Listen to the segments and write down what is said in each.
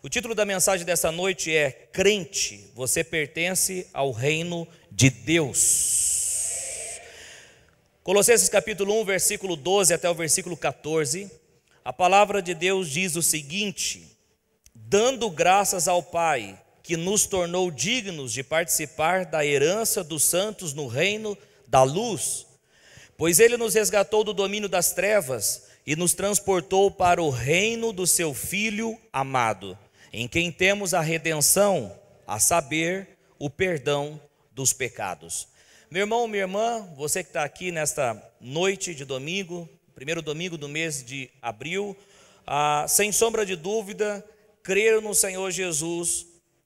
O título da mensagem dessa noite é Crente, você pertence ao reino de Deus. Colossenses capítulo 1, versículo 12 até o versículo 14, a palavra de Deus diz o seguinte: dando graças ao Pai, que nos tornou dignos de participar da herança dos santos no reino da luz, pois Ele nos resgatou do domínio das trevas e nos transportou para o reino do seu Filho amado, em quem temos a redenção, a saber, o perdão dos pecados. Meu irmão, minha irmã, você que está aqui nesta noite de domingo, primeiro domingo do mês de abril, sem sombra de dúvida, crer no Senhor Jesus,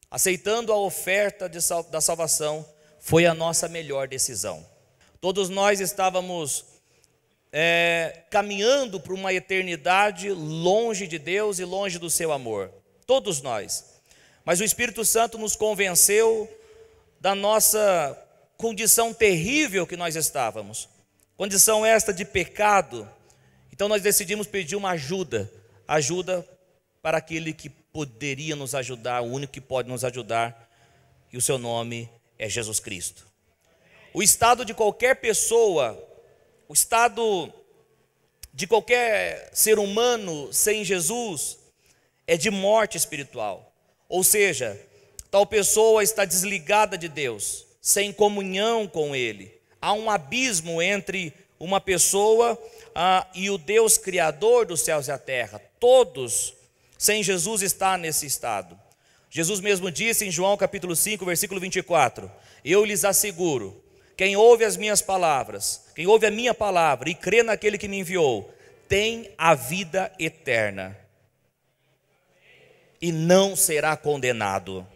aceitando a oferta da salvação, foi a nossa melhor decisão. Todos nós estávamos caminhando para uma eternidade longe de Deus e longe do seu amor. Todos nós. Mas o Espírito Santo nos convenceu da nossa condição terrível que nós estávamos. Condição esta de pecado. Então nós decidimos pedir uma ajuda para aquele que poderia nos ajudar, o único que pode nos ajudar, e o seu nome é Jesus Cristo. O estado de qualquer pessoa, o estado de qualquer ser humano sem Jesus é de morte espiritual. Ou seja, tal pessoa está desligada de Deus, sem comunhão com Ele. Há um abismo entre uma pessoa e o Deus Criador dos céus e a terra. Todos sem Jesus está nesse estado. Jesus mesmo disse em João capítulo 5, versículo 24: eu lhes asseguro, quem ouve as minhas palavras, quem ouve a minha palavra e crê naquele que me enviou, tem a vida eterna e não será condenado,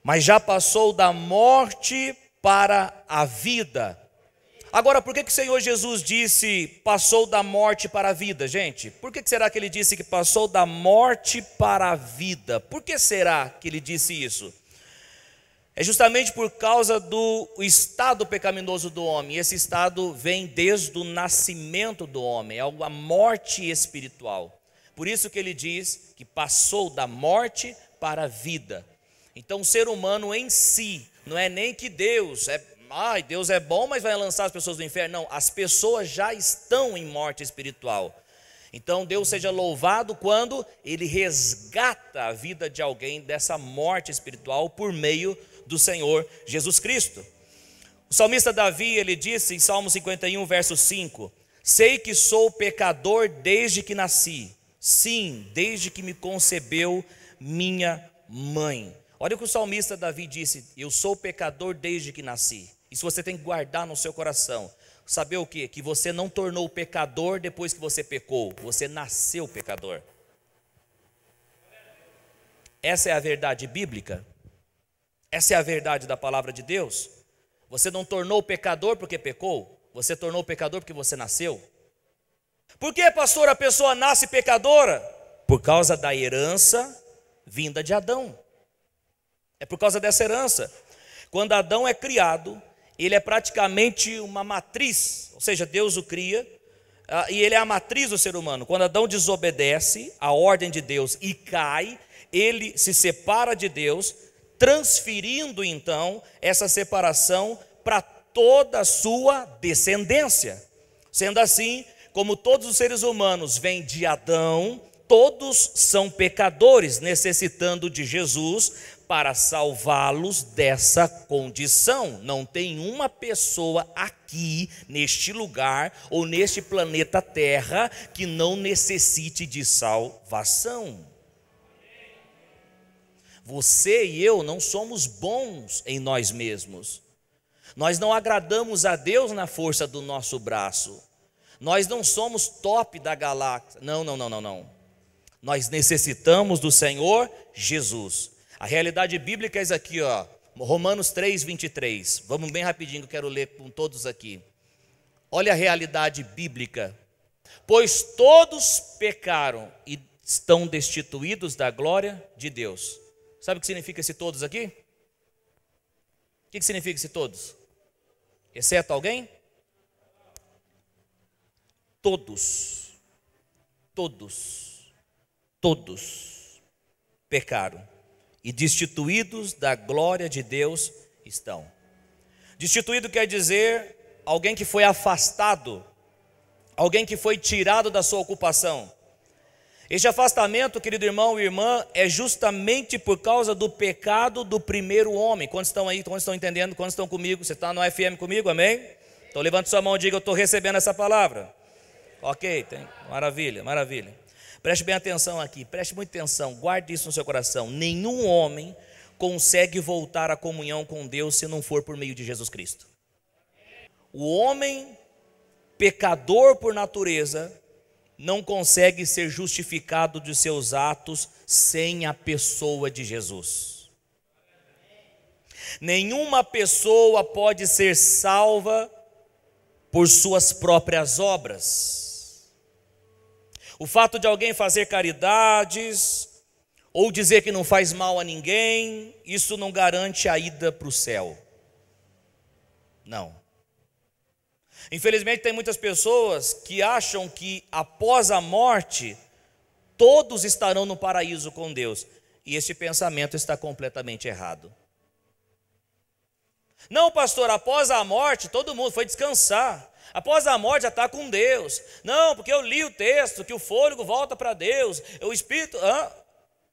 mas já passou da morte para a vida. Agora, por que o Senhor Jesus disse passou da morte para a vida, gente? Por que será que ele disse que passou da morte para a vida? Por que será que ele disse isso? É justamente por causa do estado pecaminoso do homem. Esse estado vem desde o nascimento do homem, é a morte espiritual. Por isso que ele diz que passou da morte para a vida. Então o ser humano em si, não é nem que Deus é bom, mas vai lançar as pessoas do inferno. Não, as pessoas já estão em morte espiritual. Então Deus seja louvado quando Ele resgata a vida de alguém dessa morte espiritual por meio do Senhor Jesus Cristo. O salmista Davi, ele disse em Salmo 51, verso 5: sei que sou pecador desde que nasci, sim, desde que me concebeu minha mãe. Olha o que o salmista Davi disse: eu sou pecador desde que nasci. Isso você tem que guardar no seu coração. Saber o quê? Que você não tornou pecador depois que você pecou, você nasceu pecador. Essa é a verdade bíblica. Essa é a verdade da palavra de Deus. Você não tornou pecador porque pecou, você tornou pecador porque você nasceu. Por que, pastor, a pessoa nasce pecadora? Por causa da herança vinda de Adão. É por causa dessa herança. Quando Adão é criado, ele é praticamente uma matriz, ou seja, Deus o cria, e ele é a matriz do ser humano. Quando Adão desobedece à ordem de Deus e cai, ele se separa de Deus, transferindo então essa separação para toda a sua descendência. Sendo assim, como todos os seres humanos vêm de Adão, todos são pecadores, necessitando de Jesus para salvá-los dessa condição. Não tem uma pessoa aqui, neste lugar, ou neste planeta Terra, que não necessite de salvação. Você e eu não somos bons em nós mesmos. Nós não agradamos a Deus na força do nosso braço. Nós não somos top da galáxia. Não. Nós necessitamos do Senhor Jesus. A realidade bíblica é isso aqui, ó. Romanos 3, 23. Vamos bem rapidinho, que eu quero ler com todos aqui. Olha a realidade bíblica. Pois todos pecaram e estão destituídos da glória de Deus. Sabe o que significa esse todos aqui? O que significa esse todos? Exceto alguém? Todos. pecaram e destituídos da glória de Deus estão. Destituído quer dizer alguém que foi afastado, alguém que foi tirado da sua ocupação. Este afastamento, querido irmão e irmã, é justamente por causa do pecado do primeiro homem. Quantos estão aí? Quantos estão entendendo? Quantos estão comigo? Você está no FM comigo? Amém? Então levante sua mão e diga: eu estou recebendo essa palavra. Ok, maravilha, maravilha. Preste bem atenção aqui, preste muita atenção, guarde isso no seu coração. Nenhum homem consegue voltar à comunhão com Deus se não for por meio de Jesus Cristo. O homem pecador por natureza não consegue ser justificado de seus atos sem a pessoa de Jesus. Nenhuma pessoa pode ser salva por suas próprias obras. O fato de alguém fazer caridades ou dizer que não faz mal a ninguém, isso não garante a ida para o céu. Não. Infelizmente tem muitas pessoas que acham que após a morte todos estarão no paraíso com Deus, e esse pensamento está completamente errado. Não, pastor, após a morte todo mundo foi descansar, após a morte já está com Deus. Não, porque eu li o texto que o fôlego volta para Deus, o Espírito...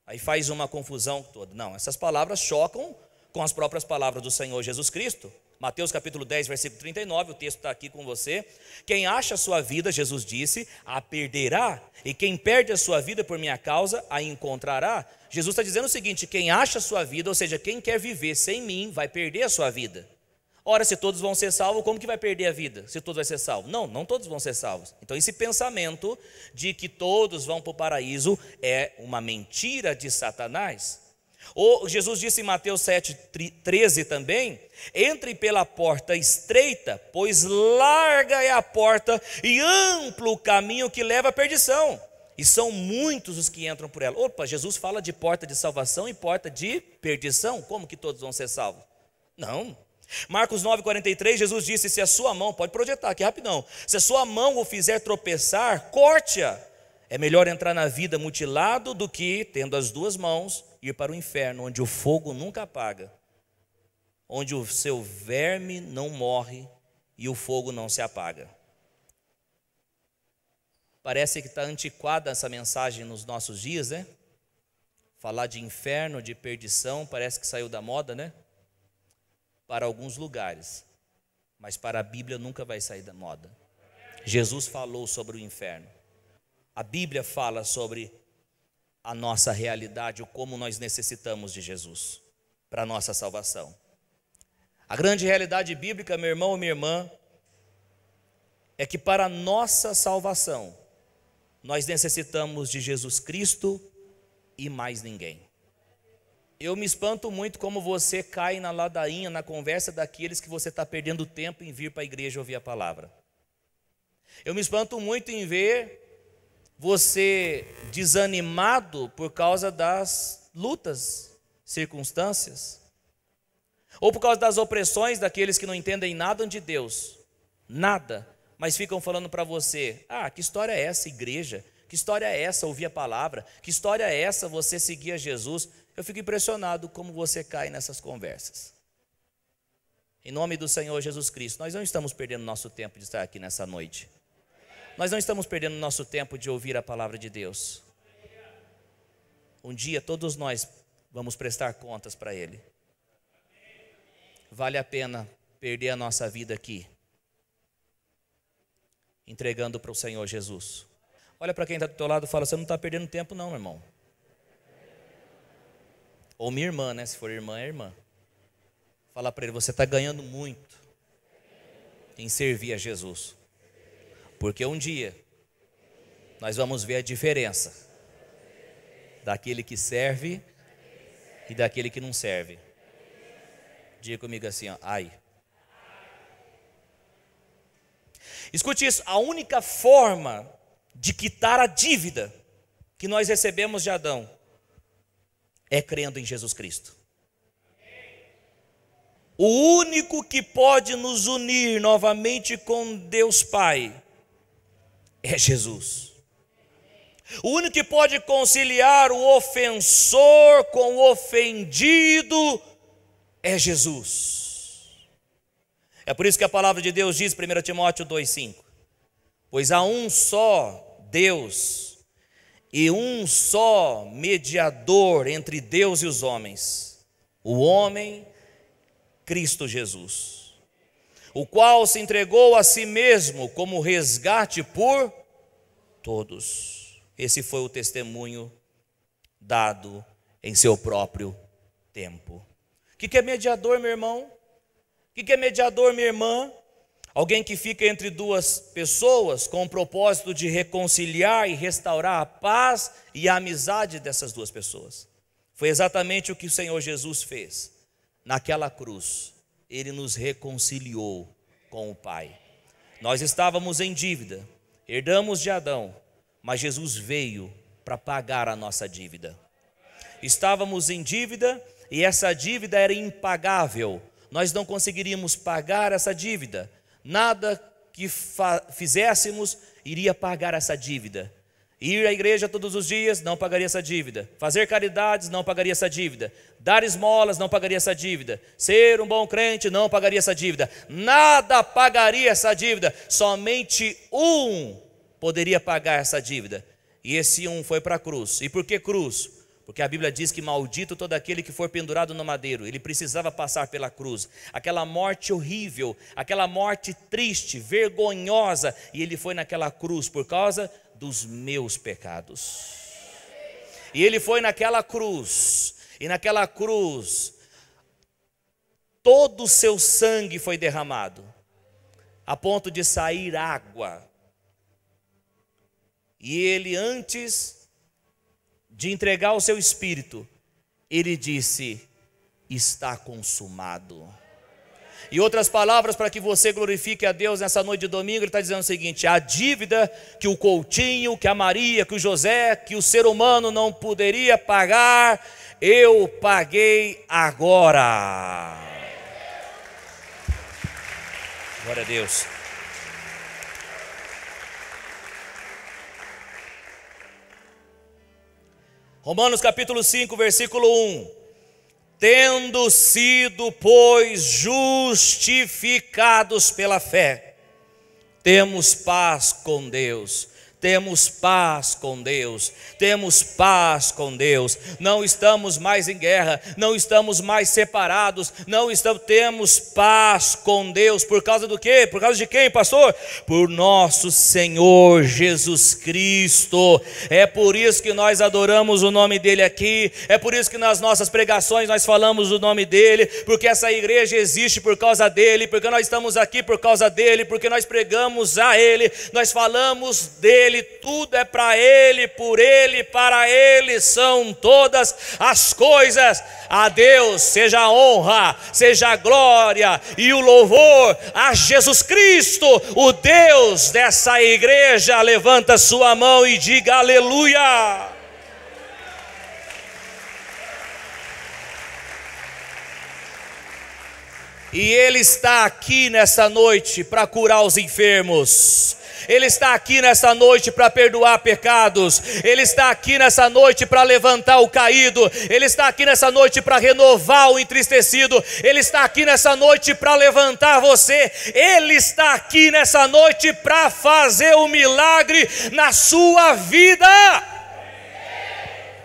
Aí faz uma confusão toda. Não, essas palavras chocam com as próprias palavras do Senhor Jesus Cristo. Mateus capítulo 10, versículo 39, o texto está aqui com você. Quem acha a sua vida, Jesus disse, a perderá, e quem perde a sua vida por minha causa, a encontrará. Jesus está dizendo o seguinte: quem acha a sua vida, ou seja, quem quer viver sem mim, vai perder a sua vida. Ora, se todos vão ser salvos, como que vai perder a vida? Se todos vão ser salvos? Não, não todos vão ser salvos. Então esse pensamento de que todos vão para o paraíso é uma mentira de Satanás. Ou Jesus disse em Mateus 7,13 também: entre pela porta estreita, pois larga é a porta e amplo o caminho que leva à perdição, e são muitos os que entram por ela. Opa, Jesus fala de porta de salvação e porta de perdição. Como que todos vão ser salvos? Não. Marcos 9,43, Jesus disse: se a sua mão, pode projetar aqui rapidão, se a sua mão o fizer tropeçar, corte-a. É melhor entrar na vida mutilado do que, tendo as duas mãos, ir para o inferno, onde o fogo nunca apaga, onde o seu verme não morre e o fogo não se apaga. Parece que está antiquada essa mensagem nos nossos dias, né? Falar de inferno, de perdição, parece que saiu da moda, né? Para alguns lugares, mas para a Bíblia nunca vai sair da moda. Jesus falou sobre o inferno. A Bíblia fala sobre a nossa realidade, o como nós necessitamos de Jesus para a nossa salvação. A grande realidade bíblica, meu irmão e minha irmã, é que para a nossa salvação, nós necessitamos de Jesus Cristo e mais ninguém. Eu me espanto muito como você cai na ladainha, na conversa daqueles que você está perdendo tempo em vir para a igreja ouvir a palavra. Eu me espanto muito em ver você desanimado por causa das lutas, circunstâncias, ou por causa das opressões daqueles que não entendem nada de Deus, nada, mas ficam falando para você: que história é essa, igreja? Que história é essa, ouvir a palavra? Que história é essa, você seguir a Jesus? Eu fico impressionado como você cai nessas conversas. Em nome do Senhor Jesus Cristo, nós não estamos perdendo nosso tempo de estar aqui nessa noite. Nós não estamos perdendo nosso tempo de ouvir a palavra de Deus. Um dia todos nós vamos prestar contas para Ele. Vale a pena perder a nossa vida aqui, entregando para o Senhor Jesus. Olha para quem está do teu lado e fala: você não está perdendo tempo não, meu irmão. Ou minha irmã, né? Se for irmã, é irmã. Fala para ele: você está ganhando muito em servir a Jesus. Porque um dia nós vamos ver a diferença daquele que serve e daquele que não serve. Diga comigo assim, ai. Escute isso: a única forma de quitar a dívida que nós recebemos de Adão é crendo em Jesus Cristo. O único que pode nos unir novamente com Deus Pai é Jesus. O único que pode conciliar o ofensor com o ofendido é Jesus. É por isso que a palavra de Deus diz, 1 Timóteo 2,5: pois há um só Deus e um só mediador entre Deus e os homens, o homem Cristo Jesus, o qual se entregou a si mesmo como resgate por todos. Esse foi o testemunho dado em seu próprio tempo. O que é mediador, meu irmão? O que é mediador, minha irmã? Alguém que fica entre duas pessoas com o propósito de reconciliar e restaurar a paz e a amizade dessas duas pessoas. Foi exatamente o que o Senhor Jesus fez. Naquela cruz, Ele nos reconciliou com o Pai. Nós estávamos em dívida, herdamos de Adão, mas Jesus veio para pagar a nossa dívida. Estávamos em dívida e essa dívida era impagável. Nós não conseguiríamos pagar essa dívida. Nada que fizéssemos iria pagar essa dívida. Ir à igreja todos os dias não pagaria essa dívida. Fazer caridades não pagaria essa dívida. Dar esmolas não pagaria essa dívida. Ser um bom crente não pagaria essa dívida. Nada pagaria essa dívida. Somente um poderia pagar essa dívida. E esse um foi para a cruz. E por que cruz? Porque a Bíblia diz que maldito todo aquele que for pendurado no madeiro. Ele precisava passar pela cruz. Aquela morte horrível, aquela morte triste, vergonhosa. E ele foi naquela cruz por causa dos meus pecados. E ele foi naquela cruz. E naquela cruz, todo o seu sangue foi derramado, a ponto de sair água. E ele, antes de entregar o seu espírito, ele disse: está consumado. E outras palavras, para que você glorifique a Deus nessa noite de domingo, ele está dizendo o seguinte: a dívida que o Coutinho, que a Maria, que o José, que o ser humano não poderia pagar, eu paguei agora. Glória a Deus. Romanos capítulo 5, versículo 1. Tendo sido, pois, justificados pela fé, temos paz com Deus. Temos paz com Deus, temos paz com Deus, não estamos mais em guerra, não estamos mais separados, temos paz com Deus, por causa do quê? Por causa de quem, pastor? Por nosso Senhor Jesus Cristo. É por isso que nós adoramos o nome dele aqui, é por isso que nas nossas pregações nós falamos o nome dele, porque essa igreja existe por causa dele, porque nós estamos aqui por causa dele, porque nós pregamos a ele, nós falamos dele. Tudo é para ele, por ele, para ele são todas as coisas. A Deus seja a honra, seja a glória e o louvor a Jesus Cristo, o Deus dessa igreja. Levanta sua mão e diga aleluia. E ele está aqui nessa noite para curar os enfermos. Ele está aqui nessa noite para perdoar pecados. Ele está aqui nessa noite para levantar o caído. Ele está aqui nessa noite para renovar o entristecido. Ele está aqui nessa noite para levantar você. Ele está aqui nessa noite para fazer um milagre na sua vida.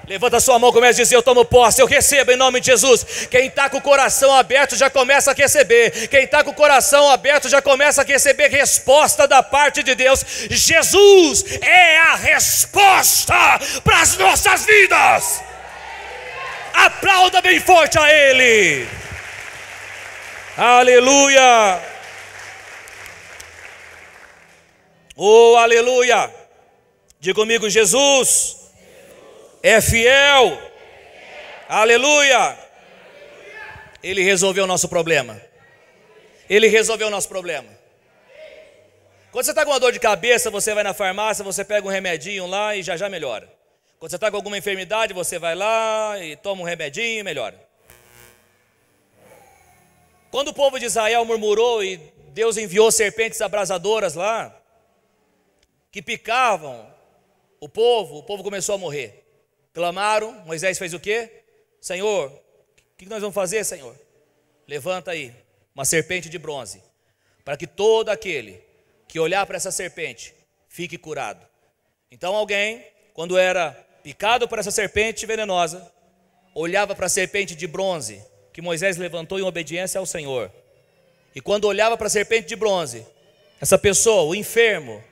Levanta sua mão, começa a dizer: eu tomo posse, eu recebo em nome de Jesus. Quem está com o coração aberto já começa a receber. Quem está com o coração aberto já começa a receber resposta da parte de Deus. Jesus é a resposta para as nossas vidas. Aplauda bem forte a Ele. Aleluia. Oh, aleluia. Diga comigo: Jesus é fiel. Aleluia. Ele resolveu o nosso problema. Ele resolveu o nosso problema. Quando você está com uma dor de cabeça, você vai na farmácia, você pega um remedinho lá e já melhora. Quando você está com alguma enfermidade, você vai lá e toma um remedinho e melhora. Quando o povo de Israel murmurou e Deus enviou serpentes abrasadoras lá, que picavam o povo começou a morrer. Clamaram, Moisés fez o quê? Senhor, o que nós vamos fazer, Senhor? Levanta aí uma serpente de bronze, para que todo aquele que olhar para essa serpente fique curado. Então alguém, quando era picado por essa serpente venenosa, olhava para a serpente de bronze que Moisés levantou em obediência ao Senhor. E quando olhava para a serpente de bronze, essa pessoa, o enfermo,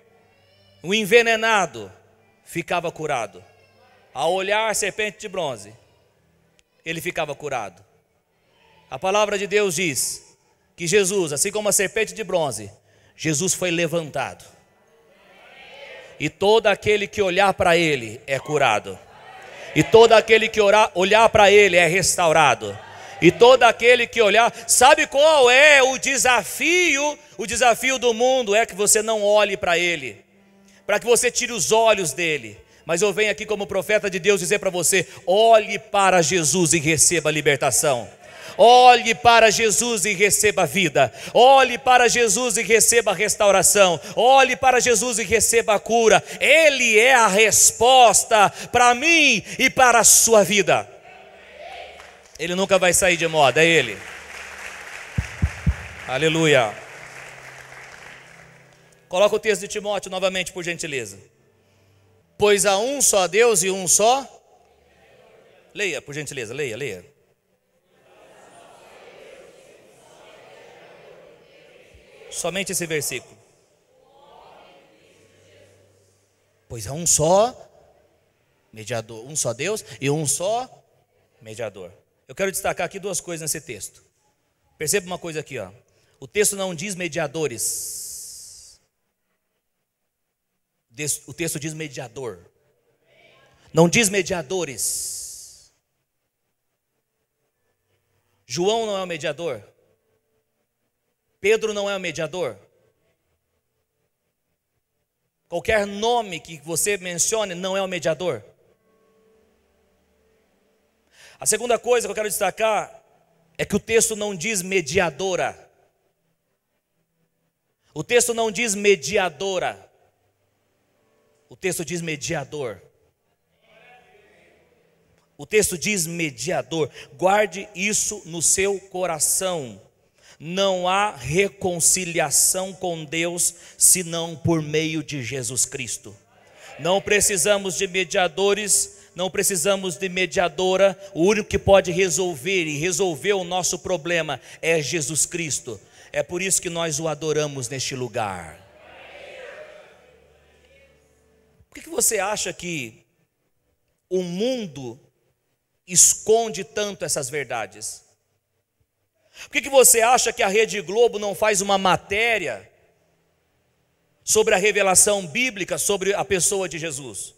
o envenenado, ficava curado. Ao olhar a serpente de bronze, ele ficava curado. A palavra de Deus diz que Jesus, assim como a serpente de bronze, Jesus foi levantado. E todo aquele que olhar para ele é curado. E todo aquele que olhar para ele é restaurado. E todo aquele que olhar, sabe qual é o desafio? O desafio do mundo é que você não olhe para ele, para que você tire os olhos dele. Mas eu venho aqui como profeta de Deus dizer para você: olhe para Jesus e receba a libertação. Olhe para Jesus e receba a vida. Olhe para Jesus e receba a restauração. Olhe para Jesus e receba a cura. Ele é a resposta para mim e para a sua vida. Ele nunca vai sair de moda, é Ele. Aleluia. Coloca o texto de Timóteo novamente, por gentileza. Pois há um só Deus e um só... Leia, por gentileza, leia. Somente esse versículo. Pois há um só mediador, um só Deus e um só mediador. Eu quero destacar aqui duas coisas nesse texto. Perceba uma coisa aqui, ó. O texto não diz mediadores. O texto diz mediador. Não diz mediadores. João não é o mediador. Pedro não é o mediador. Qualquer nome que você mencione não é o mediador. A segunda coisa que eu quero destacar é que o texto não diz mediadora. O texto não diz mediadora. O texto diz mediador. O texto diz mediador. Guarde isso no seu coração. Não há reconciliação com Deus senão por meio de Jesus Cristo. Não precisamos de mediadores, não precisamos de mediadora. O único que pode resolver o nosso problema é Jesus Cristo. É por isso que nós o adoramos neste lugar. Por que você acha que o mundo esconde tanto essas verdades? Por que você acha que a Rede Globo não faz uma matéria sobre a revelação bíblica sobre a pessoa de Jesus?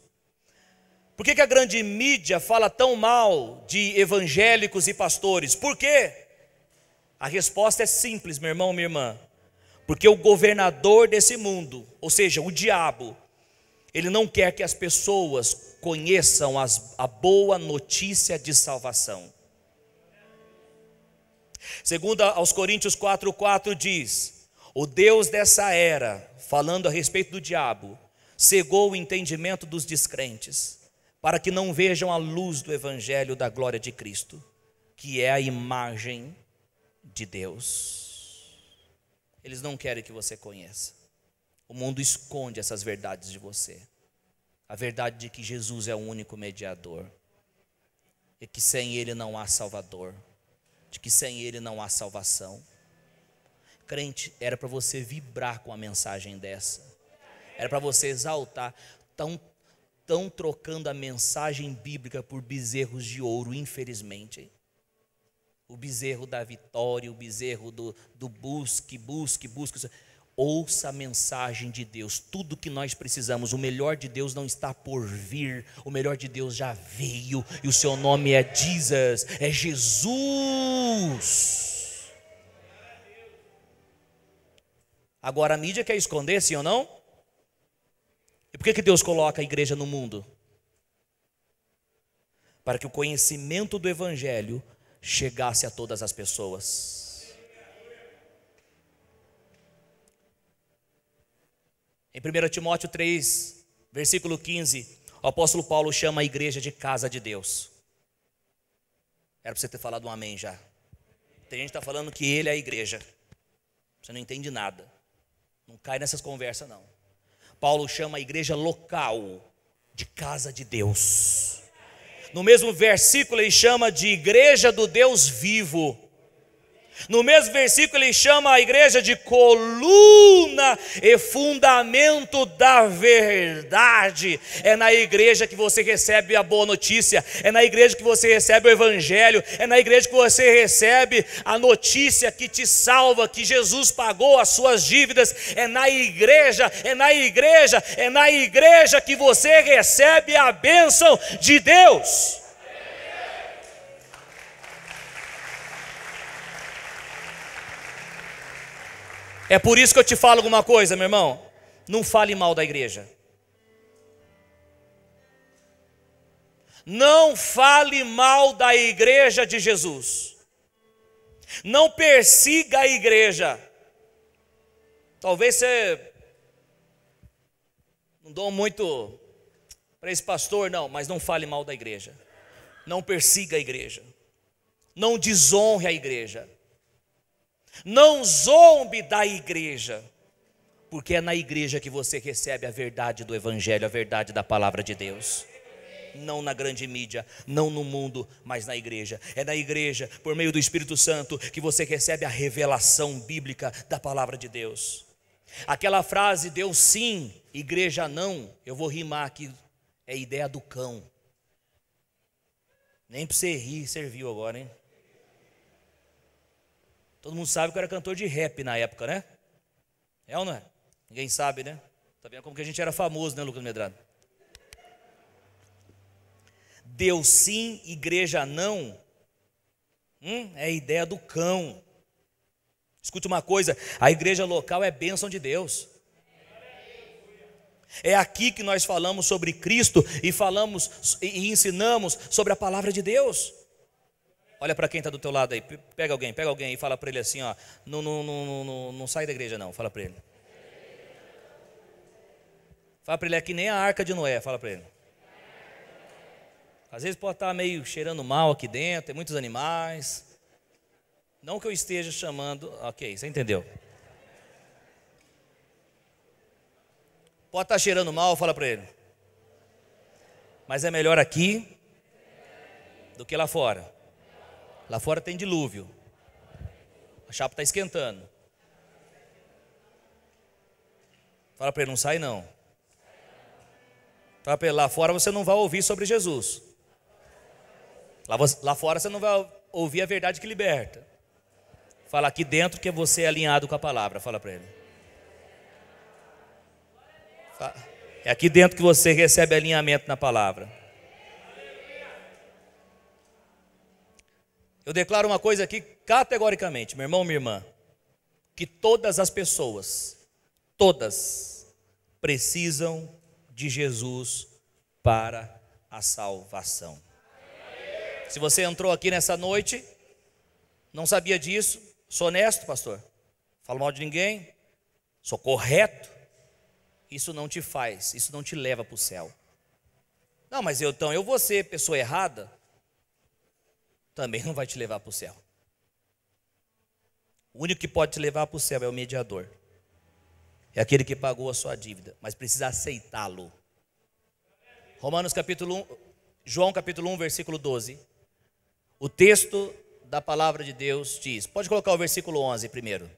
Por que a grande mídia fala tão mal de evangélicos e pastores? Por quê? A resposta é simples, meu irmão, minha irmã. Porque o governador desse mundo, ou seja, o diabo, ele não quer que as pessoas conheçam a boa notícia de salvação. Segundo aos Coríntios 4:4 diz: o Deus dessa era, falando a respeito do diabo, cegou o entendimento dos descrentes, para que não vejam a luz do evangelho da glória de Cristo, que é a imagem de Deus. Eles não querem que você conheça. O mundo esconde essas verdades de você. A verdade de que Jesus é o único mediador, e que sem Ele não há Salvador, de que sem Ele não há salvação. Crente, era para você vibrar com a mensagem dessa. Era para você exaltar. Estão trocando a mensagem bíblica por bezerros de ouro, infelizmente. O bezerro da vitória, o bezerro do busque. Ouça a mensagem de Deus. Tudo que nós precisamos, o melhor de Deus não está por vir, o melhor de Deus já veio, e o seu nome é Jesus, é Jesus. Agora a mídia quer esconder, sim ou não? E por que Deus coloca a igreja no mundo? Para que o conhecimento do evangelho chegasse a todas as pessoas. Em 1 Timóteo 3, versículo 15, O apóstolo Paulo chama a igreja de casa de Deus. Era para você ter falado um amém já. Tem gente que está falando que ele é a igreja. Você não entende nada. Não cai nessas conversas não. Paulo chama a igreja local de casa de Deus. No mesmo versículo ele chama de igreja do Deus vivo. No mesmo versículo ele chama a igreja de coluna e fundamento da verdade. É na igreja que você recebe a boa notícia, é na igreja que você recebe o evangelho, é na igreja que você recebe a notícia que te salva, que Jesus pagou as suas dívidas. É na igreja que você recebe a bênção de Deus. É por isso que eu te falo alguma coisa, meu irmão. Não fale mal da igreja. Não fale mal da igreja de Jesus. Não persiga a igreja. Talvez você não dou muito para esse pastor, não, mas não fale mal da igreja. Não persiga a igreja. Não desonre a igreja. Não zombe da igreja, porque é na igreja que você recebe a verdade do evangelho, a verdade da palavra de Deus. Não na grande mídia, não no mundo, mas na igreja. É na igreja, por meio do Espírito Santo, que você recebe a revelação bíblica da palavra de Deus. Aquela frase, Deus sim, igreja não, eu vou rimar aqui, é ideia do cão. Nem para você rir serviu agora, hein? Todo mundo sabe que eu era cantor de rap na época, né? É ou não é? Ninguém sabe, né? Tá vendo como que a gente era famoso, né, Lucas Medrado? Deus sim, igreja não. É a ideia do cão. Escute uma coisa, a igreja local é bênção de Deus. É aqui que nós falamos sobre Cristo e falamos e ensinamos sobre a palavra de Deus. Olha para quem está do teu lado aí, pega alguém e fala para ele assim, ó, não sai da igreja não, fala para ele. Fala para ele, é que nem a arca de Noé, fala para ele. Às vezes pode estar meio cheirando mal aqui dentro, tem muitos animais. Não que eu esteja chamando, ok, você entendeu. Pode estar cheirando mal, fala para ele. Mas é melhor aqui do que lá fora. Lá fora tem dilúvio. A chapa está esquentando. Fala para ele, não sai não. Fala para ele, lá fora você não vai ouvir sobre Jesus. Lá fora você não vai ouvir a verdade que liberta. Fala aqui dentro que você é alinhado com a palavra. Fala para ele. É aqui dentro que você recebe alinhamento na palavra. Eu declaro uma coisa aqui categoricamente, meu irmão, minha irmã, que todas as pessoas, todas, precisam de Jesus para a salvação. Se você entrou aqui nessa noite, não sabia disso, sou honesto, pastor, falo mal de ninguém, sou correto, isso não te faz, isso não te leva para o céu. Não, mas então eu vou ser pessoa errada? Também não vai te levar para o céu. O único que pode te levar para o céu é o mediador. É aquele que pagou a sua dívida, mas precisa aceitá-lo. João capítulo 1, versículo 12. O texto da palavra de Deus diz, pode colocar o versículo 11 primeiro.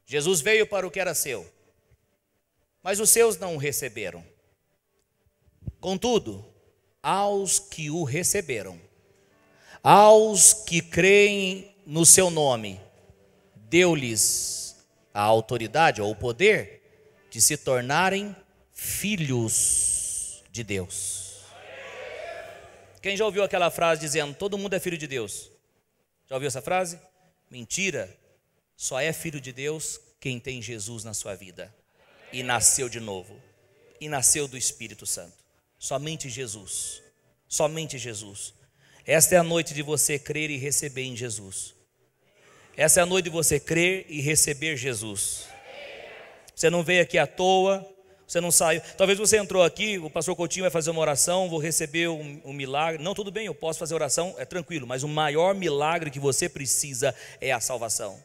Jesus veio para o que era seu, mas os seus não o receberam. Contudo, aos que o receberam, aos que creem no seu nome, deu-lhes a autoridade ou o poder de se tornarem filhos de Deus. Quem já ouviu aquela frase dizendo, todo mundo é filho de Deus? Já ouviu essa frase? Mentira, só é filho de Deus quem tem Jesus na sua vida e nasceu de novo, e nasceu do Espírito Santo. Somente Jesus, somente Jesus. Esta é a noite de você crer e receber em Jesus. Essa é a noite de você crer e receber Jesus. Você não veio aqui à toa, Você não saiu. Talvez você entrou aqui, o pastor Coutinho vai fazer uma oração, vou receber um milagre. Não, tudo bem, eu posso fazer oração, é tranquilo. Mas o maior milagre que você precisa é a salvação.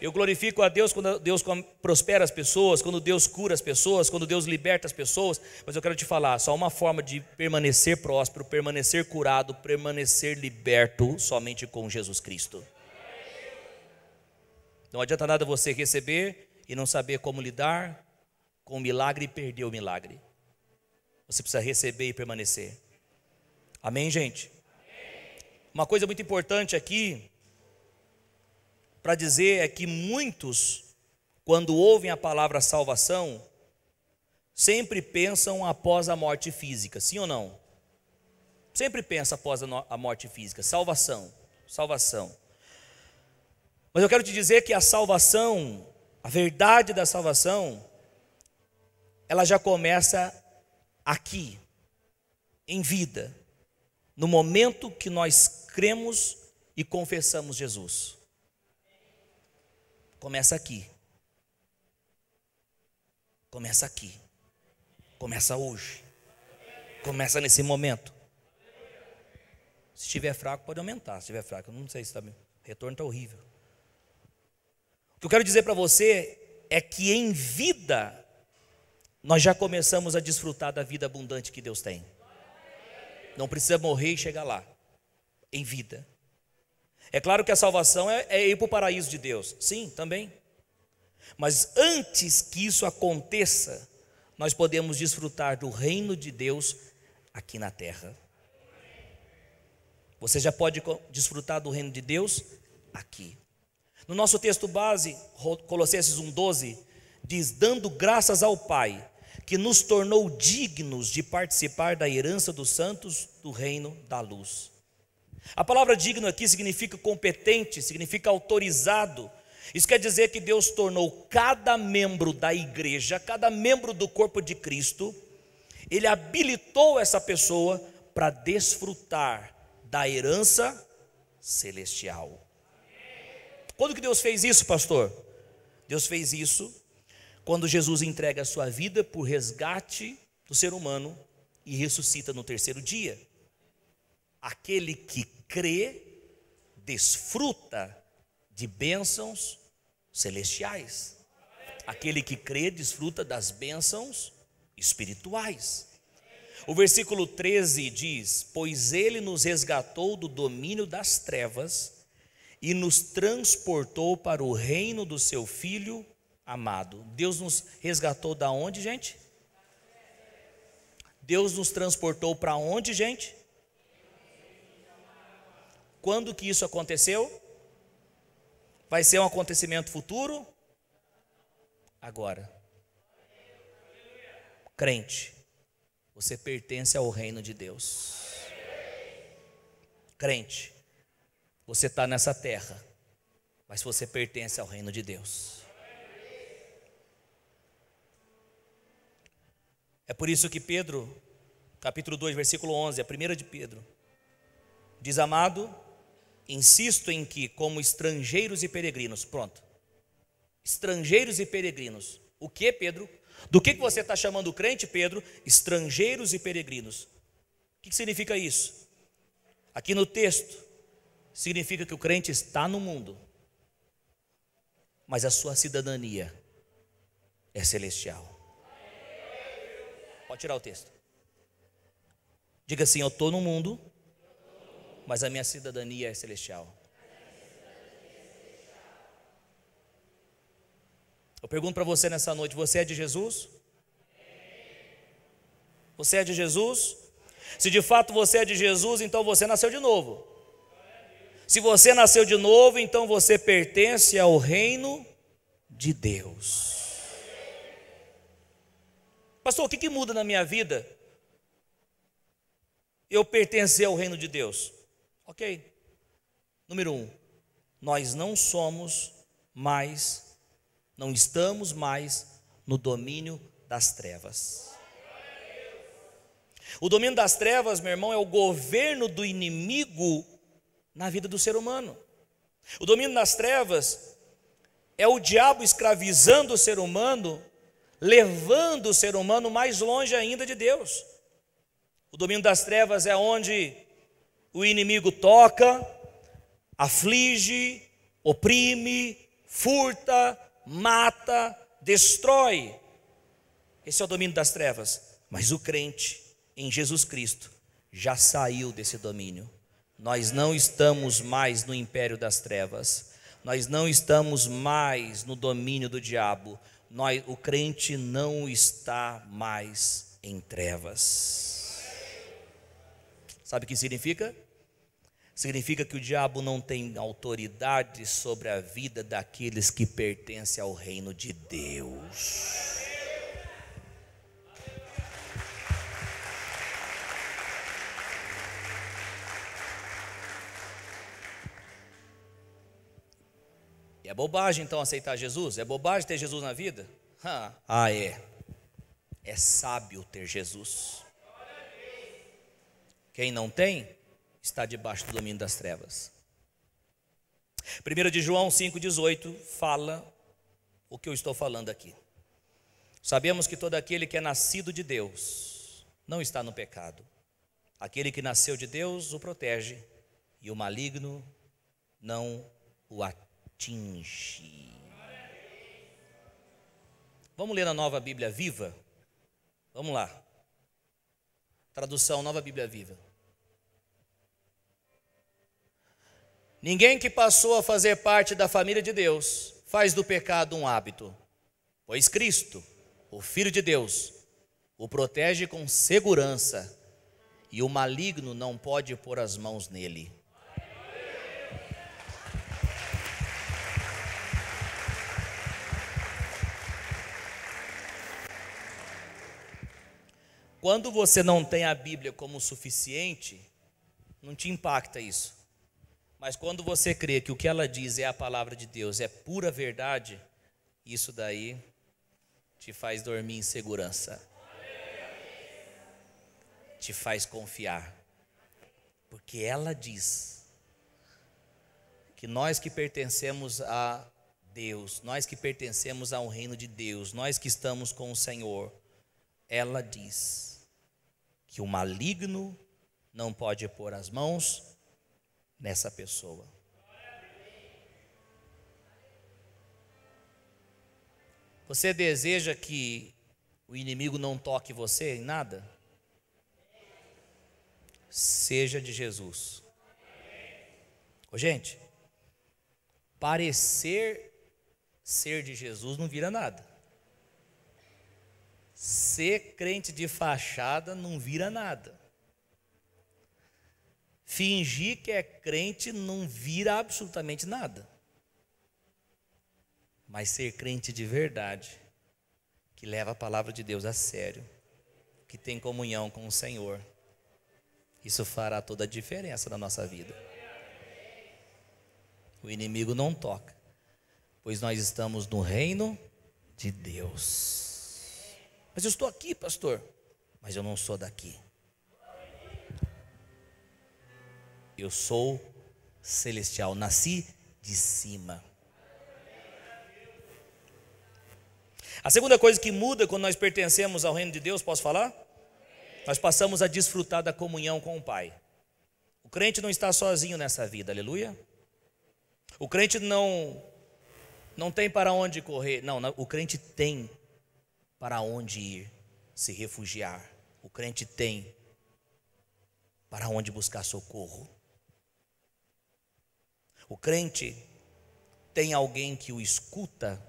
Eu glorifico a Deus quando Deus prospera as pessoas, quando Deus cura as pessoas, quando Deus liberta as pessoas. Mas eu quero te falar, só uma forma de permanecer próspero, permanecer curado, permanecer liberto, somente com Jesus Cristo. Não adianta nada você receber e não saber como lidar com o milagre e perder o milagre. Você precisa receber e permanecer. Amém, gente? Uma coisa muito importante aqui para dizer é que muitos, quando ouvem a palavra salvação, sempre pensam após a morte física, sim ou não? Sempre pensa após a morte física, salvação, salvação. Mas eu quero te dizer que a salvação, a verdade da salvação, ela já começa aqui, em vida, no momento que nós cremos e confessamos Jesus. Começa aqui. Começa aqui. Começa hoje. Começa nesse momento. Se estiver fraco, pode aumentar. Se estiver fraco, eu não sei se está. O retorno está horrível. O que eu quero dizer para você é que em vida nós já começamos a desfrutar da vida abundante que Deus tem. Não precisa morrer e chegar lá. Em vida. É claro que a salvação é ir para o paraíso de Deus. Sim, também. Mas antes que isso aconteça, nós podemos desfrutar do reino de Deus aqui na terra. Você já pode desfrutar do reino de Deus aqui. No nosso texto base, Colossenses 1,12, diz: dando graças ao Pai, que nos tornou dignos de participar da herança dos santos do reino da luz. A palavra digno aqui significa competente, significa autorizado. Isso quer dizer que Deus tornou cada membro da igreja, cada membro do corpo de Cristo, Ele habilitou essa pessoa para desfrutar da herança celestial. Quando que Deus fez isso, pastor? Deus fez isso quando Jesus entrega a sua vida por resgate do ser humano e ressuscita no terceiro dia. Aquele que crê, desfruta de bênçãos celestiais. Aquele que crê, desfruta das bênçãos espirituais. O versículo 13 diz: pois ele nos resgatou do domínio das trevas e nos transportou para o reino do seu Filho amado. Deus nos resgatou da onde, gente? Deus nos transportou para onde, gente? Quando que isso aconteceu? Vai ser um acontecimento futuro? Agora. Crente, você pertence ao reino de Deus. Crente, você está nessa terra, mas você pertence ao reino de Deus. É por isso que Pedro, capítulo 2, versículo 11, a primeira de Pedro, diz: amado, insisto em que, como estrangeiros e peregrinos, pronto, estrangeiros e peregrinos. O que, Pedro? Do que você está chamando o crente, Pedro? Estrangeiros e peregrinos. O que significa isso? Aqui no texto, significa que o crente está no mundo, mas a sua cidadania é celestial. Pode tirar o texto. Diga assim: eu estou no mundo, mas a minha cidadania é celestial. Eu pergunto para você nessa noite: você é de Jesus? Você é de Jesus? Se de fato você é de Jesus, então você nasceu de novo. Se você nasceu de novo, então você pertence ao reino de Deus. Pastor, o que muda na minha vida? Eu pertencer ao reino de Deus. Ok. Número 1, nós não estamos mais no domínio das trevas. O domínio das trevas, meu irmão, é o governo do inimigo na vida do ser humano. O domínio das trevas é o diabo escravizando o ser humano levando o ser humano mais longe ainda de Deus. O domínio das trevas é onde o inimigo toca, aflige, oprime, furta, mata, destrói. Esse é o domínio das trevas. Mas o crente em Jesus Cristo já saiu desse domínio. Nós não estamos mais no império das trevas. Nós não estamos mais no domínio do diabo. O crente não está mais em trevas. Sabe o que significa? Significa que o diabo não tem autoridade sobre a vida daqueles que pertencem ao reino de Deus. E é bobagem então aceitar Jesus? É bobagem ter Jesus na vida? É. É sábio ter Jesus. Quem não tem, está debaixo do domínio das trevas. 1 de João 5,18 fala o que eu estou falando aqui. Sabemos que todo aquele que é nascido de Deus não está no pecado. Aquele que nasceu de Deus o protege, e o maligno não o atinge. Vamos ler na Nova Bíblia Viva? Vamos lá. Tradução Nova Bíblia Viva. Ninguém que passou a fazer parte da família de Deus faz do pecado um hábito, pois Cristo, o Filho de Deus, o protege com segurança, e o maligno não pode pôr as mãos nele. Quando você não tem a Bíblia como suficiente, não te impacta isso. Mas quando você crê que o que ela diz é a palavra de Deus, é pura verdade, isso daí te faz dormir em segurança. Te faz confiar. Porque ela diz que nós que pertencemos a Deus, nós que pertencemos ao reino de Deus, nós que estamos com o Senhor, ela diz que o maligno não pode pôr as mãos nessa pessoa. Você deseja que o inimigo não toque você em nada? Seja de Jesus. Gente, parecer ser de Jesus não vira nada. Ser crente de fachada não vira nada. Fingir que é crente não vira absolutamente nada. Mas ser crente de verdade, que leva a palavra de Deus a sério, que tem comunhão com o Senhor, isso fará toda a diferença na nossa vida. O inimigo não toca, pois nós estamos no reino de Deus. Mas eu estou aqui, pastor, mas eu não sou daqui. Eu sou celestial, nasci de cima. A segunda coisa que muda quando nós pertencemos ao reino de Deus, posso falar? Nós passamos a desfrutar da comunhão com o Pai. O crente não está sozinho nessa vida, aleluia. O crente não tem para onde correr, não, o crente tem para onde ir se refugiar. O crente tem para onde buscar socorro. O crente tem alguém que o escuta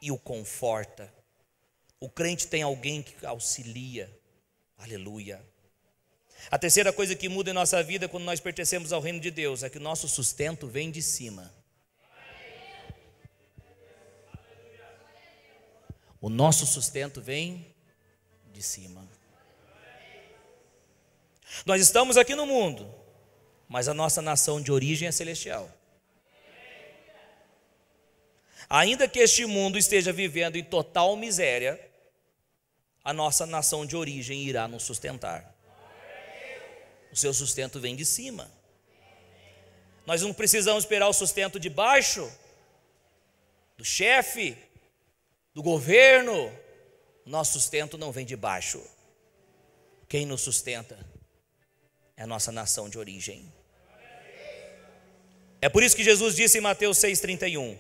e o conforta. O crente tem alguém que auxilia. Aleluia. A terceira coisa que muda em nossa vida quando nós pertencemos ao reino de Deus é que o nosso sustento vem de cima. O nosso sustento vem de cima. Nós estamos aqui no mundo, mas a nossa nação de origem é celestial. Ainda que este mundo esteja vivendo em total miséria, a nossa nação de origem irá nos sustentar. O seu sustento vem de cima. Nós não precisamos esperar o sustento de baixo, do chefe, do governo, Nosso sustento não vem de baixo. Quem nos sustenta é a nossa nação de origem. É por isso que Jesus disse em Mateus 6,31: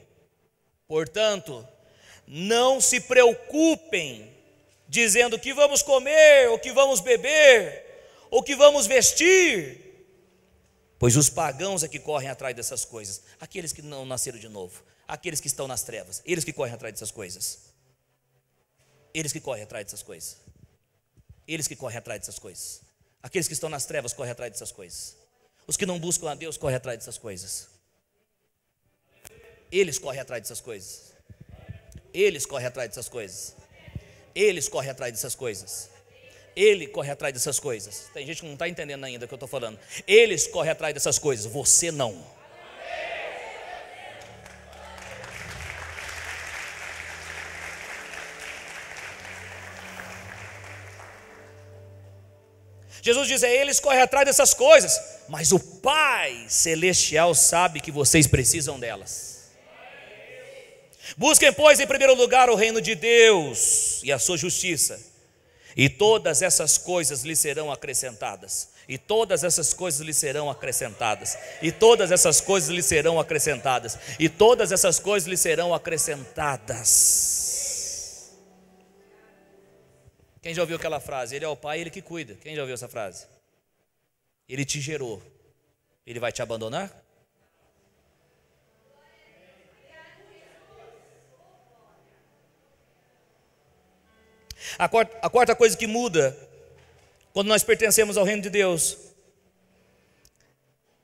portanto, não se preocupem dizendo o que vamos comer, o que vamos beber, o que vamos vestir, pois os pagãos é que correm atrás dessas coisas. Aqueles que não nasceram de novo, aqueles que estão nas trevas, eles que correm atrás dessas coisas. Eles que correm atrás dessas coisas. Eles que correm atrás dessas coisas. Aqueles que estão nas trevas correm atrás dessas coisas. Os que não buscam a Deus correm atrás dessas coisas. Eles correm atrás dessas coisas. Eles correm atrás dessas coisas. Eles correm atrás dessas coisas. Ele corre atrás dessas coisas. Tem gente que não está entendendo ainda o que eu estou falando. Eles correm atrás dessas coisas, você não. Jesus diz, eles correm atrás dessas coisas, mas o Pai Celestial sabe que vocês precisam delas. Busquem, pois, em primeiro lugar o reino de Deus e a sua justiça, e todas essas coisas lhe serão acrescentadas. E todas essas coisas lhe serão acrescentadas. E todas essas coisas lhe serão acrescentadas. E todas essas coisas lhe serão acrescentadas. Quem já ouviu aquela frase? Ele é o Pai, Ele que cuida. Quem já ouviu essa frase? Ele te gerou. Ele vai te abandonar? A quarta coisa que muda quando nós pertencemos ao reino de Deus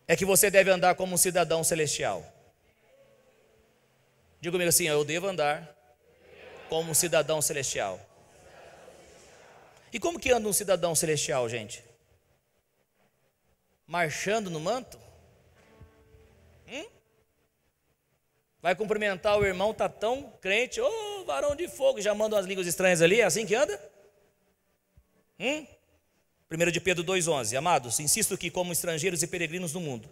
é que você deve andar como um cidadão celestial. Diga comigo assim, eu devo andar como um cidadão celestial. E como que anda um cidadão celestial, gente? Marchando no manto? Vai cumprimentar o irmão, tá tão crente, ô varão de fogo, já manda umas línguas estranhas ali, é assim que anda? 1 de Pedro 2,11, amados, insisto que como estrangeiros e peregrinos no mundo,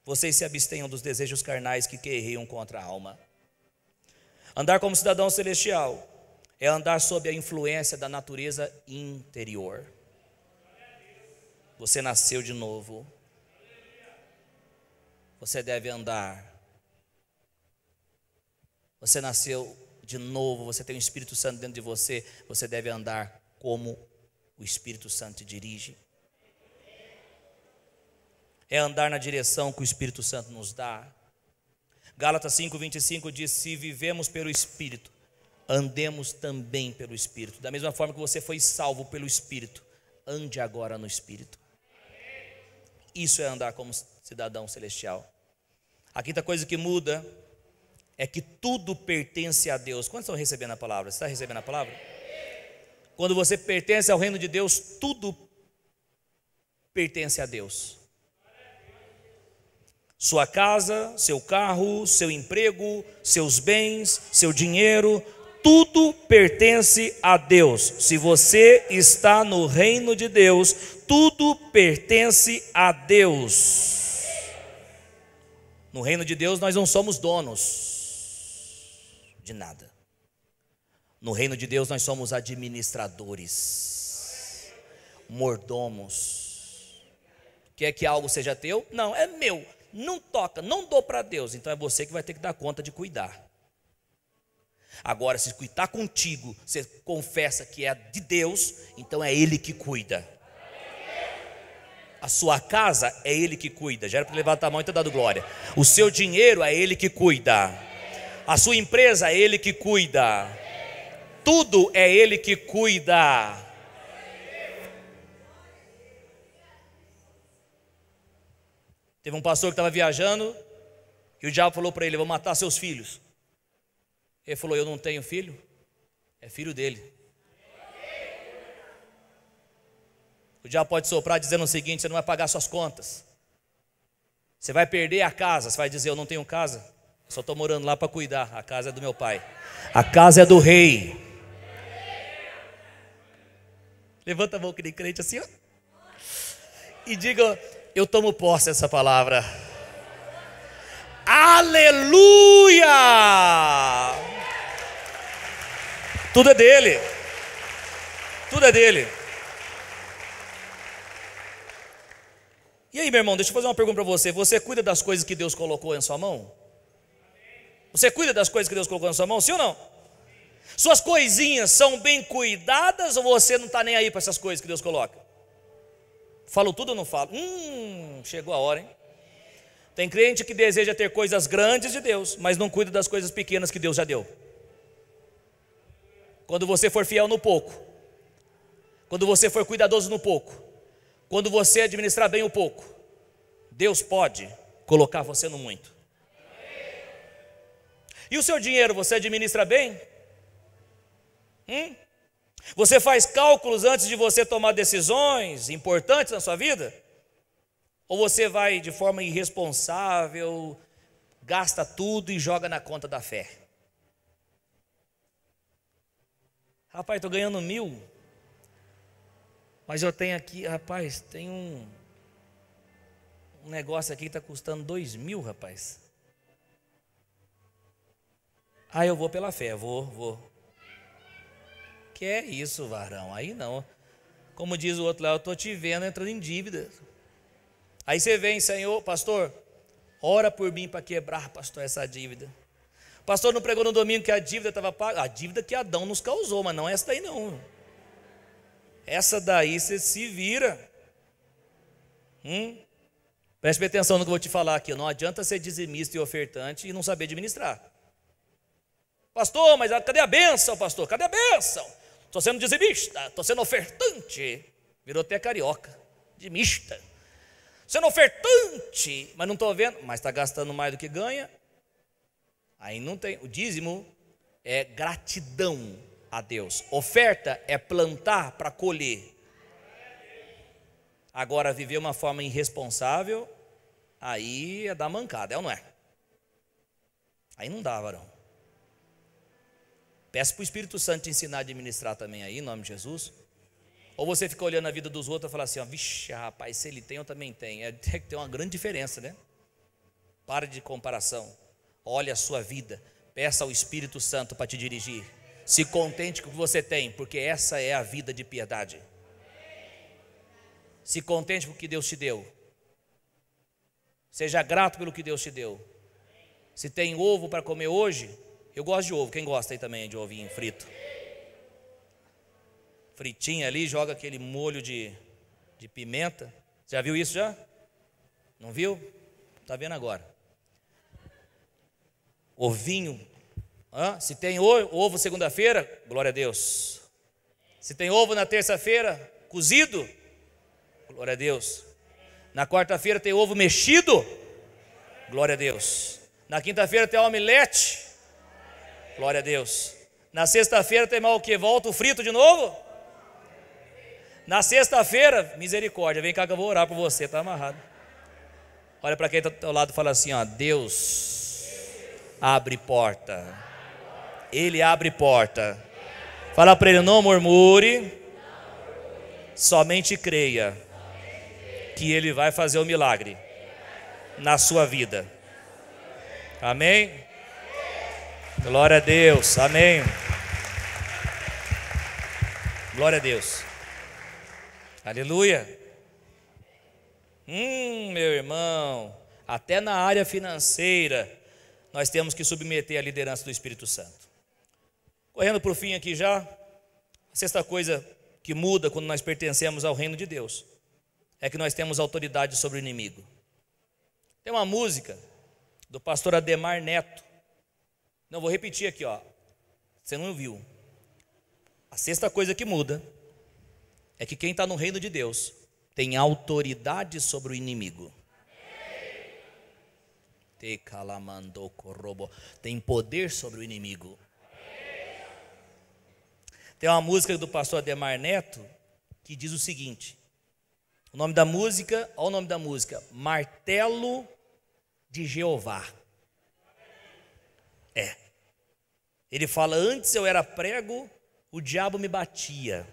vocês se abstenham dos desejos carnais que guerreiam contra a alma. Andar como cidadão celestial é andar sob a influência da natureza interior. Você nasceu de novo. Você deve andar. Você nasceu de novo, você tem o Espírito Santo dentro de você. Você deve andar como o Espírito Santo te dirige. É andar na direção que o Espírito Santo nos dá. Gálatas 5:25 diz, se vivemos pelo Espírito, andemos também pelo Espírito. Da mesma forma que você foi salvo pelo Espírito, ande agora no Espírito. Isso é andar como cidadão celestial. A quinta coisa que muda é que tudo pertence a Deus. Quantos estão recebendo a palavra? Você está recebendo a palavra? Quando você pertence ao reino de Deus, tudo pertence a Deus. Sua casa, seu carro, seu emprego, seus bens, seu dinheiro, tudo pertence a Deus. Se você está no reino de Deus, tudo pertence a Deus. No reino de Deus nós não somos donos de nada. No reino de Deus nós somos administradores, mordomos. Quer que algo seja teu? Não, é meu. Não toca, não dou para Deus. Então é você que vai ter que dar conta de cuidar. Agora, se está contigo, você confessa que é de Deus, então é Ele que cuida. A sua casa é Ele que cuida. Já era para levantar a mão e ter dado glória. O seu dinheiro é Ele que cuida. A sua empresa é Ele que cuida. Tudo é Ele que cuida. Teve um pastor que estava viajando e o diabo falou para ele, vou matar seus filhos. Ele falou, eu não tenho filho, é filho dele. O diabo pode soprar dizendo o seguinte, você não vai pagar suas contas. Você vai perder a casa, você vai dizer, eu não tenho casa, só estou morando lá para cuidar, a casa é do meu pai. A casa é do rei. Levanta a mão que nem crente assim, ó. E diga, eu tomo posse dessa palavra. Aleluia! Tudo é dele. Tudo é dele. E aí, meu irmão, deixa eu fazer uma pergunta para você. Você cuida das coisas que Deus colocou em sua mão? Você cuida das coisas que Deus colocou em sua mão, sim ou não? Suas coisinhas são bem cuidadas ou você não está nem aí para essas coisas que Deus coloca? Falo tudo ou não falo? Chegou a hora, hein? Tem crente que deseja ter coisas grandes de Deus, mas não cuida das coisas pequenas que Deus já deu. Quando você for fiel no pouco, quando você for cuidadoso no pouco, quando você administrar bem o pouco, Deus pode colocar você no muito. E o seu dinheiro, você administra bem? Você faz cálculos antes de você tomar decisões importantes na sua vida? Ou você vai de forma irresponsável, gasta tudo e joga na conta da fé? Rapaz, estou ganhando 1.000, mas eu tenho aqui, rapaz, tem um negócio aqui que está custando 2.000, rapaz. Eu vou pela fé, vou. Que é isso, varão? Aí não. Como diz o outro lá, eu estou te vendo entrando em dívida. Aí você vem, Senhor, pastor, ora por mim para quebrar, pastor, essa dívida. O pastor não pregou no domingo que a dívida estava paga? A dívida que Adão nos causou, mas não essa daí não. Essa daí você se vira. Preste atenção no que eu vou te falar aqui. Não adianta ser dizimista e ofertante e não saber administrar. Pastor, mas cadê a bênção, pastor? Cadê a bênção? Estou sendo dizimista, estou sendo ofertante. Virou até carioca, dizimista. Sendo ofertante, mas não estou vendo. Mas está gastando mais do que ganha. Aí não tem. O dízimo é gratidão a Deus. Oferta é plantar para colher. Agora, viver uma forma irresponsável, aí é dar mancada, é ou não é? Aí não dá, varão. Peço para o Espírito Santo te ensinar a administrar também aí, em nome de Jesus. Ou você fica olhando a vida dos outros e fala assim, vixe, rapaz, se ele tem, eu também tenho. Tem que ter uma grande diferença, né? Para de comparação. Olha a sua vida. Peça ao Espírito Santo para te dirigir. Se contente com o que você tem, porque essa é a vida de piedade. Se contente com o que Deus te deu. Seja grato pelo que Deus te deu. Se tem ovo para comer hoje, eu gosto de ovo. Quem gosta aí também de ovinho frito? Fritinho ali, joga aquele molho de pimenta. Já viu isso já? Não viu? Está vendo agora. Ovinho. Se tem ovo segunda-feira, glória a Deus. Se tem ovo na terça-feira, cozido, glória a Deus. Na quarta-feira tem ovo mexido, glória a Deus. Na quinta-feira tem omelete, glória a Deus. Na sexta-feira tem mais o que? Volta o frito de novo? Na sexta-feira, misericórdia, vem cá que eu vou orar por você, está amarrado. Olha para quem está ao teu lado e fala assim, Deus abre porta. Ele abre porta. Fala para ele, não murmure, somente creia que ele vai fazer o milagre na sua vida. Amém? Glória a Deus, amém. Glória a Deus. Aleluia. Meu irmão, até na área financeira nós temos que submeter a liderança do Espírito Santo. Correndo para o fim aqui já, a sexta coisa que muda quando nós pertencemos ao reino de Deus é que nós temos autoridade sobre o inimigo. Tem uma música do pastor Ademar Neto. Não, vou repetir aqui, você não ouviu. A sexta coisa que muda é que quem está no reino de Deus tem autoridade sobre o inimigo. Tem poder sobre o inimigo. Tem uma música do pastor Ademar Neto que diz o seguinte: o nome da música, olha o nome da música, Martelo de Jeová. Ele fala, antes eu era prego, o diabo me batia.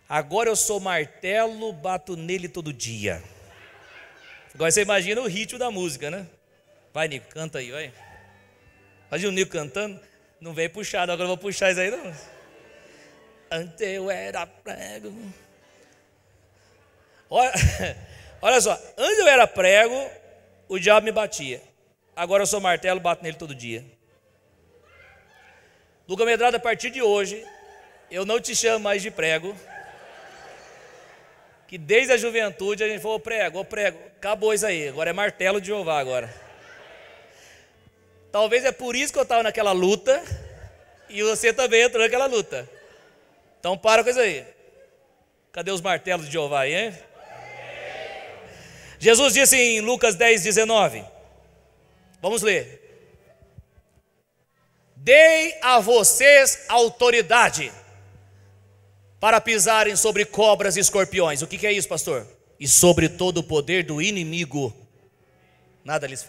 Agora eu sou martelo, bato nele todo dia. Agora você imagina o ritmo da música, né? Vai, Nico, canta aí, vai. Imagina o Nico cantando. Não veio puxado, agora eu vou puxar isso aí não. Antes eu era prego. Olha só, antes eu era prego, o diabo me batia. Agora eu sou martelo, bato nele todo dia. Luca Medrado, a partir de hoje, eu não te chamo mais de prego. Que desde a juventude a gente falou prego, acabou isso aí, agora é martelo de Jeová agora. Talvez é por isso que eu estava naquela luta, e você também entrou naquela luta. Então para com isso aí. Cadê os martelos de Jeová aí, hein? Jesus disse em Lucas 10:19, vamos ler: dei a vocês autoridade para pisarem sobre cobras e escorpiões. O que é isso, pastor? E sobre todo o poder do inimigo, nada lhes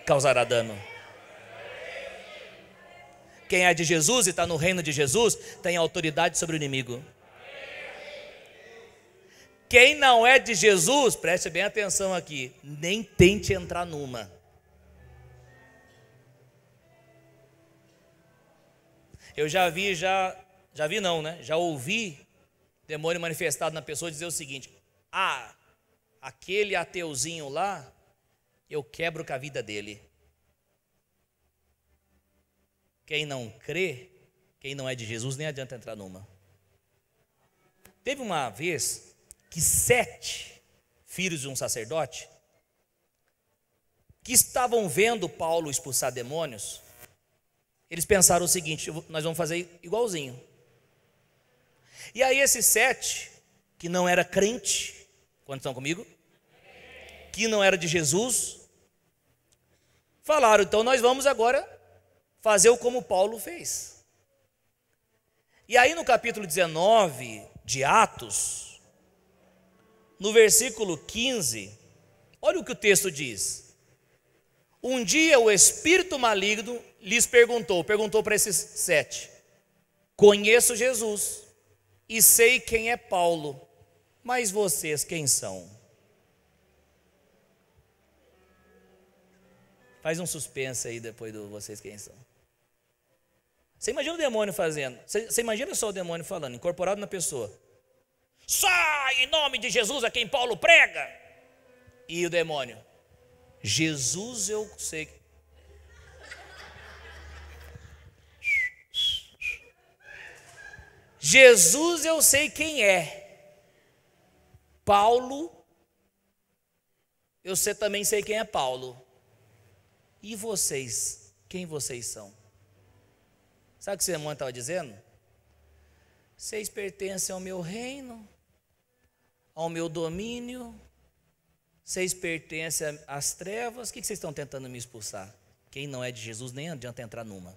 causará dano. Quem é de Jesus e está no reino de Jesus, tem autoridade sobre o inimigo. Quem não é de Jesus, preste bem atenção aqui, nem tente entrar numa. Eu já ouvi demônio manifestado na pessoa dizer o seguinte: aquele ateuzinho lá, eu quebro com a vida dele. Quem não crê, quem não é de Jesus, nem adianta entrar numa. Teve uma vez que 7 filhos de um sacerdote, que estavam vendo Paulo expulsar demônios, eles pensaram o seguinte: nós vamos fazer igualzinho. E aí esses 7, que não era crente, quantos estão comigo? Que não era de Jesus, falaram, então nós vamos agora fazer como Paulo fez. E aí no capítulo 19 de Atos, no versículo 15, olha o que o texto diz. Um dia o espírito maligno lhes perguntou para esses 7, conheço Jesus e sei quem é Paulo, mas vocês quem são? Faz um suspense aí depois do vocês quem são. Você imagina o demônio fazendo, você imagina só o demônio falando, incorporado na pessoa: sai em nome de Jesus a quem Paulo prega. E o demônio: Jesus eu sei. Jesus eu sei quem é. Paulo, eu também sei quem é Paulo. E vocês, quem vocês são? Sabe o que o demônio estava dizendo? Vocês pertencem ao meu reino, ao meu domínio, vocês pertencem às trevas. O que vocês estão tentando me expulsar? Quem não é de Jesus nem adianta entrar numa.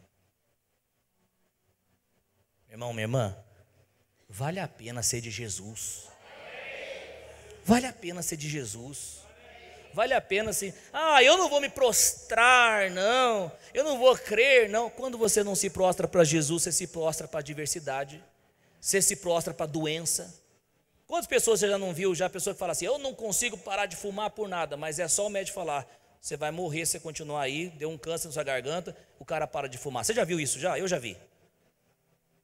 Irmão, minha irmã, vale a pena ser de Jesus. Vale a pena ser de Jesus. Vale a pena assim, eu não vou me prostrar, não, eu não vou crer, não. Quando você não se prostra para Jesus, você se prostra para a adversidade, você se prostra para a doença. Quantas pessoas você já não viu, já a pessoa que fala assim, eu não consigo parar de fumar por nada, mas é só o médico falar, você vai morrer se você continuar aí, deu um câncer na sua garganta, o cara para de fumar. Você já viu isso já? Eu já vi.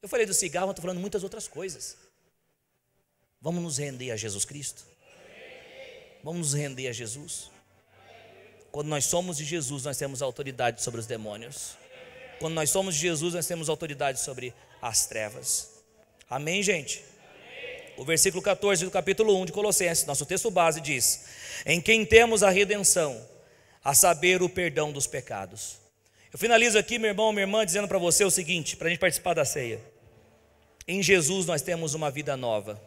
Eu falei do cigarro, mas estou falando de muitas outras coisas. Vamos nos render a Jesus Cristo? Vamos nos render a Jesus. Quando nós somos de Jesus, nós temos autoridade sobre os demônios. Quando nós somos de Jesus, nós temos autoridade sobre as trevas. Amém, gente? O versículo 14 do capítulo 1 de Colossenses, nosso texto base, diz: em quem temos a redenção, a saber, o perdão dos pecados. Eu finalizo aqui, meu irmão, minha irmã, dizendo para você o seguinte, para a gente participar da ceia: em Jesus nós temos uma vida nova,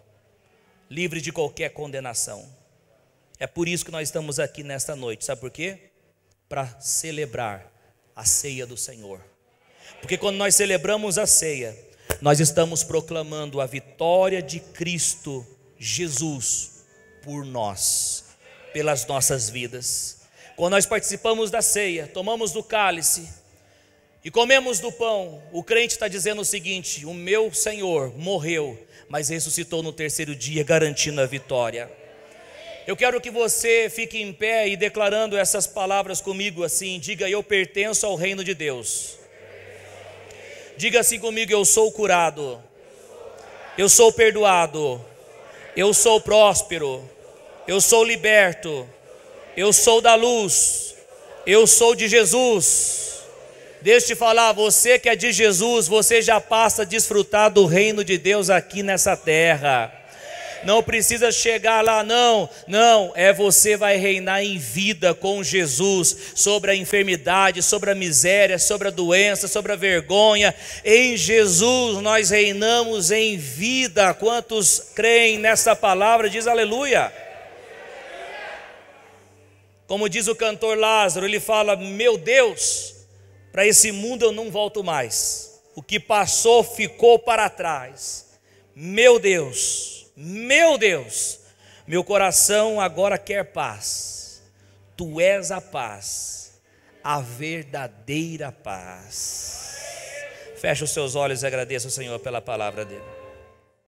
livre de qualquer condenação. É por isso que nós estamos aqui nesta noite, sabe por quê? Para celebrar a ceia do Senhor. Porque quando nós celebramos a ceia, nós estamos proclamando a vitória de Cristo Jesus por nós, pelas nossas vidas. Quando nós participamos da ceia, tomamos do cálice e comemos do pão, o crente está dizendo o seguinte: o meu Senhor morreu, mas ressuscitou no terceiro dia, garantindo a vitória. Eu quero que você fique em pé e declarando essas palavras comigo assim, diga: eu pertenço ao reino de Deus. Diga assim comigo: eu sou curado, eu sou perdoado, eu sou próspero, eu sou liberto, eu sou da luz, eu sou de Jesus. Deixa eu te falar, você que é de Jesus, você já passa a desfrutar do reino de Deus aqui nessa terra. Não precisa chegar lá, não, é você vai reinar em vida com Jesus, sobre a enfermidade, sobre a miséria, sobre a doença, sobre a vergonha. Em Jesus nós reinamos em vida. Quantos creem nessa palavra? Diz aleluia. Como diz o cantor Lázaro, ele fala: meu Deus, para esse mundo eu não volto mais, o que passou ficou para trás. Meu Deus, meu coração agora quer paz. Tu és a paz, a verdadeira paz. Feche os seus olhos e agradeça ao Senhor pela palavra dele.